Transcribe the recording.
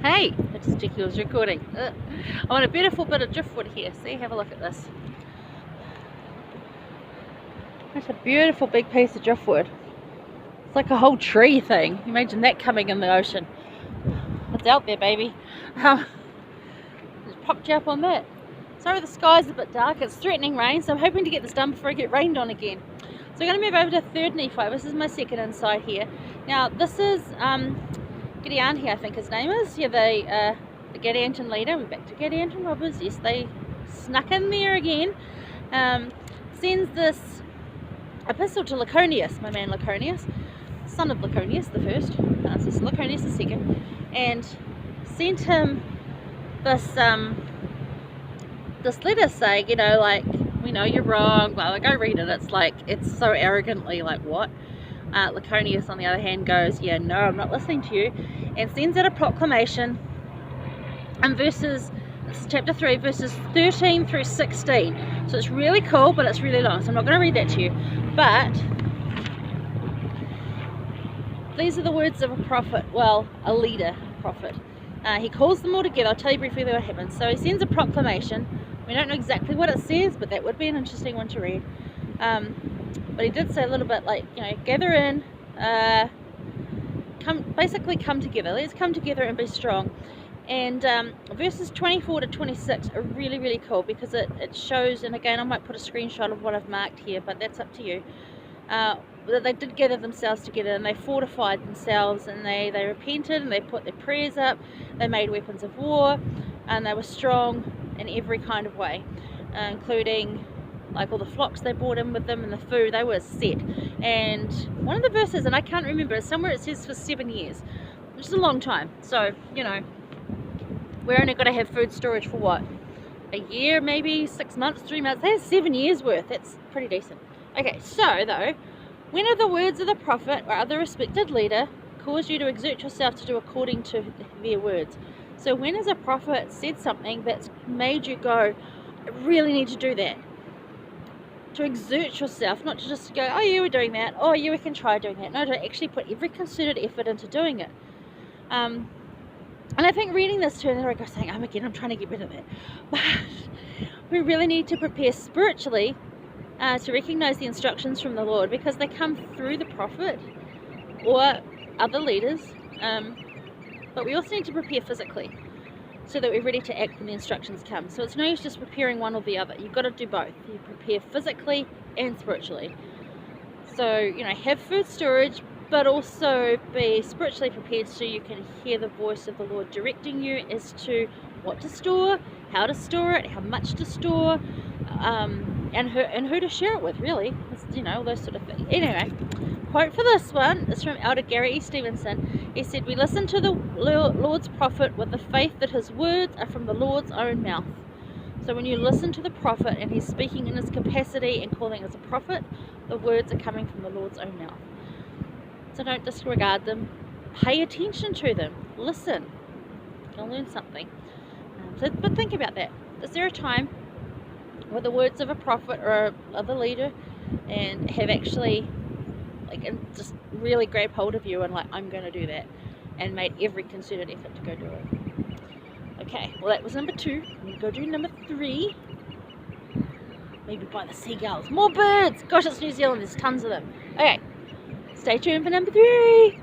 Hey, it's Jackie was recording. I want a beautiful bit of driftwood here. See, have a look at this. That's a beautiful big piece of driftwood. It's like a whole tree thing. Imagine that coming in the ocean. It's out there, baby. Just popped you up on that. Sorry, the sky's a bit dark. It's threatening rain, so I'm hoping to get this done before I get rained on again. So I'm going to move over to 3rd Nephi. This is my second inside here. Now, this is Gideon here, I think his name is. Yeah, the Gadianton leader. We're back to Gadianton robbers. Yes, they snuck in there again. Sends this epistle to Laconius, my man Laconius, son of Laconius the first. So it's Laconius the second, and sent him this this letter saying, you know, like, we know you're wrong. Well, I go read it. It's like, it's so arrogantly like, what? Laconius, on the other hand, goes, yeah, no, I'm not listening to you, and sends out a proclamation. And this is chapter 3, verses 13 through 16. So it's really cool, but it's really long, so I'm not going to read that to you. But these are the words of a prophet, well, a leader prophet. He calls them all together. I'll tell you briefly what happens. So he sends a proclamation. We don't know exactly what it says, but that would be an interesting one to read. But he did say a little bit like, you know, gather in, basically come together. Let's come together and be strong. And verses 24 to 26 are really, really cool, because it shows, and again, I might put a screenshot of what I've marked here, but that's up to you, that they did gather themselves together, and they fortified themselves, and they repented, and they put their prayers up, they made weapons of war, and they were strong in every kind of way, including like all the flocks they brought in with them and the food. They were set. And one of the verses, and I can't remember, somewhere it says for 7 years, which is a long time. So, you know, we're only going to have food storage for what, a year, maybe 6 months, 3 months. That's 7 years worth. That's pretty decent. Okay, so though, when are the words of the prophet or other respected leader cause you to exert yourself to do according to their words? So when has a prophet said something that's made you go, I really need to do that? To exert yourself, not to just go, oh yeah, we're doing that, oh yeah, we can try doing that. No, to actually put every concerted effort into doing it. And I think reading this too, and there I go saying, I'm trying to get rid of it. But we really need to prepare spiritually to recognize the instructions from the Lord, because they come through the prophet or other leaders. But we also need to prepare physically, so that we're ready to act when the instructions come. So it's no use just preparing one or the other. You've got to do both. You prepare physically and spiritually. So, you know, have food storage, but also be spiritually prepared so you can hear the voice of the Lord directing you as to what to store, how to store it, how much to store, and who to share it with, really. It's, you know, all those sort of things. Anyway, quote for this one is from Elder Gary E. Stevenson. He said, we listen to the Lord's prophet with the faith that his words are from the Lord's own mouth. So when you listen to the prophet and he's speaking in his capacity and calling as a prophet, the words are coming from the Lord's own mouth. So don't disregard them. Pay attention to them. Listen. You'll learn something. But think about that. Is there a time where the words of a prophet or other leader and have actually just really grabbed hold of you and like, I'm going to do that, and made every concerted effort to go do it? Okay, well that was number 2. I'm going to go do number 3. Maybe by the seagulls. More birds! Gosh, it's New Zealand, there's tons of them. Okay, stay tuned for number 3.